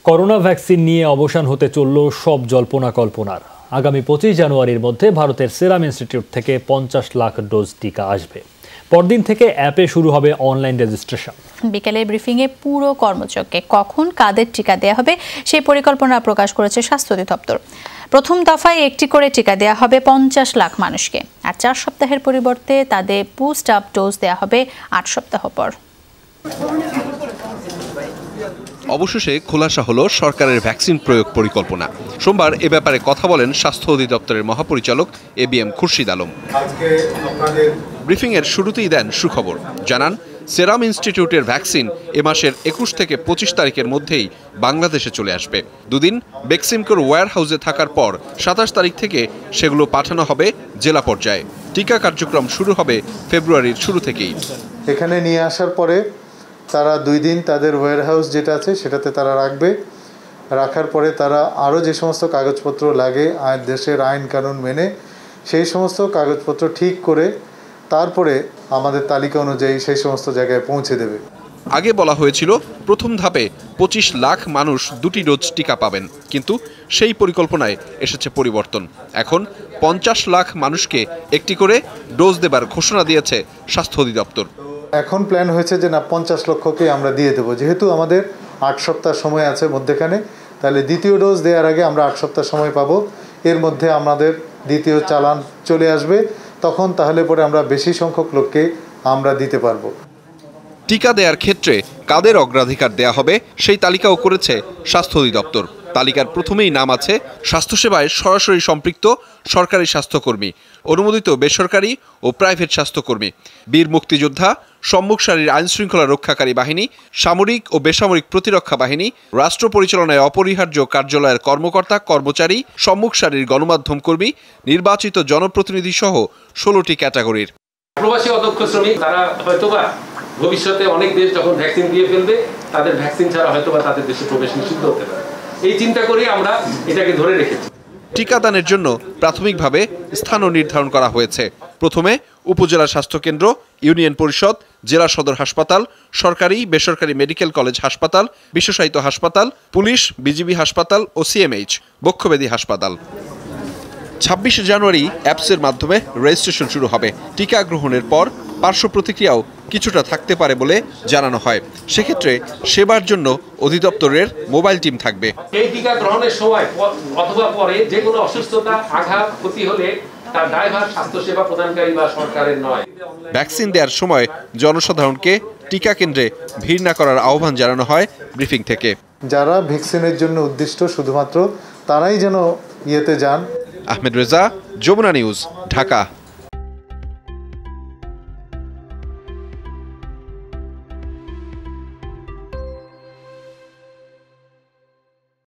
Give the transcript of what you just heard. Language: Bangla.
করোনা ভ্যাকসিন নিয়ে অবসান হতে চলল সব জল্পনা কল্পনার। আগামী 25 জানুয়ারির মধ্যে ভারতের সেরাম ইনস্টিটিউট থেকে 50 লাখ ডোজ টিকা আসবে। পরদিন থেকে অ্যাপে শুরু হবে অনলাইন রেজিস্ট্রেশন। বিকেলের ব্রিফিংয়ে পুরো কর্মযজ্ঞে কখন কাদের টিকা দেওয়া হবে সেই পরিকল্পনা প্রকাশ করেছে স্বাস্থ্য অধিদপ্তর। প্রথম দফায় একটি করে টিকা দেওয়া হবে 50 লাখ মানুষকে, আর 4 সপ্তাহের পরিবর্তে তাদের বুস্ট আপ ডোজ দেওয়া হবে 8 সপ্তাহ পর। অবশেষে খোলাসা হলো সরকারের ভ্যাকসিন প্রয়োগ পরিকল্পনা। সোমবার এ ব্যাপারে কথা বলেন স্বাস্থ্য অধিদপ্তরের মহাপরিচালক ABM খুরশিদ আলম। ব্রিফিংয়ের শুরুতেই দেন সুখবর, জানান সেরাম ইনস্টিটিউটের ভ্যাকসিন এ মাসের 21 থেকে 25 তারিখের মধ্যেই বাংলাদেশে চলে আসবে। দুদিন বেক্সিমকোর ওয়্যার হাউসে থাকার পর 27 তারিখ থেকে সেগুলো পাঠানো হবে জেলা পর্যায়ে। টিকা কার্যক্রম শুরু হবে ফেব্রুয়ারির শুরু থেকেই। এখানে নিয়ে আসার পরে তারা 2 দিন তাদের ওয়্যার হাউস যেটা আছে সেটাতে তারা রাখবে। রাখার পরে তারা আরও যে সমস্ত কাগজপত্র লাগে দেশের আইন কানুন মেনে সেই সমস্ত কাগজপত্র ঠিক করে তারপরে আমাদের তালিকা অনুযায়ী সেই সমস্ত জায়গায় পৌঁছে দেবে। আগে বলা হয়েছিল প্রথম ধাপে 25 লাখ মানুষ 2টি ডোজ টিকা পাবেন, কিন্তু সেই পরিকল্পনায় এসেছে পরিবর্তন। এখন 50 লাখ মানুষকে একটি করে ডোজ দেবার ঘোষণা দিয়েছে স্বাস্থ্য অধিদপ্তর। এখন প্ল্যান হয়েছে যে না 50 লক্ষকে আমরা দিয়ে দেবো, যেহেতু আমাদের 8 সপ্তাহ সময় আছে মধ্যেখানে, তাহলে দ্বিতীয় ডোজ দেওয়ার আগে আমরা 8 সপ্তাহ সময় পাবো। এর মধ্যে আমাদের দ্বিতীয় চালান চলে আসবে, তখন তাহলে পরে আমরা বেশি সংখ্যক লোককে আমরা দিতে পারবো। টিকা দেওয়ার ক্ষেত্রে কাদের অগ্রাধিকার দেয়া হবে সেই তালিকাও করেছে স্বাস্থ্য অধিদপ্তর। তালিকার প্রথমেই নাম আছে স্বাস্থ্যসেবায় সরাসরি সম্পৃক্ত সরকারি স্বাস্থ্যকর্মী, অনুমোদিত বেসরকারি ও প্রাইভেট স্বাস্থ্যকর্মী, বীর মুক্তিযোদ্ধা, সম্মুখ সারির আইনশৃঙ্খলা রক্ষাকারী বাহিনী, সামরিক ও বেসামরিক প্রতিরক্ষা বাহিনী, রাষ্ট্র পরিচালনায় অপরিহার্য কার্যালয়ের কর্মকর্তা কর্মচারী, সম্মুখ সারির গণমাধ্যম কর্মী, নির্বাচিত জনপ্রতিনিধি সহ 16টি ক্যাটাগরির। প্রবাসী অদক্ষ শ্রমিক, তারা হয়তোবা ভবিষ্যতে অনেক দেশ যখন ভ্যাকসিন দিয়ে ফেলবে, তাদের ভ্যাকসিন ছাড়া হয়তোবা তাদের দেশে প্রবেশ নিষিদ্ধ হতে পারে। এই চিন্তা করে আমরা এটাকে ধরে রেখেছি। টিকাদানের জন্য প্রাথমিকভাবে স্থানও নির্ধারণ করা হয়েছে। প্রথমে উপজেলা স্বাস্থ্যকেন্দ্র, ইউনিয়ন পরিষদ, জেলা সদর হাসপাতাল, সরকারি বেসরকারি মেডিকেল কলেজ হাসপাতাল, বিশেষায়িত হাসপাতাল, পুলিশ, বিজিবি হাসপাতাল ও CMH বক্ষব্যাধি হাসপাতাল। 26 জানুয়ারি অ্যাপসের মাধ্যমে রেজিস্ট্রেশন শুরু হবে। টিকা গ্রহণের পর পার্শ্ব প্রতিক্রিয়াও কিছুটা থাকতে পারে বলে জানানো হয়। সেক্ষেত্রে সেবার জন্য অধিদপ্তরের মোবাইল টিম থাকবে। এই টিকা গ্রহণের সময় অথবা পরে যে কোনো অসুস্থতা, আঘাত, ক্ষতি হলে তার দায়ভার স্বাস্থ্যসেবা প্রদানকারী বা সরকারের নয়। ভ্যাকসিন দেওয়ার সময় জনসাধারণকে টিকা কেন্দ্রে ভিড় না করার আহ্বান জানানো হয় ব্রিফিং থেকে। যারা ভ্যাকসিনের জন্য উদ্দিষ্ট শুধুমাত্র তারাই যেন ইয়েতে যান। আহমেদ রেজা, যমুনা নিউজ, ঢাকা।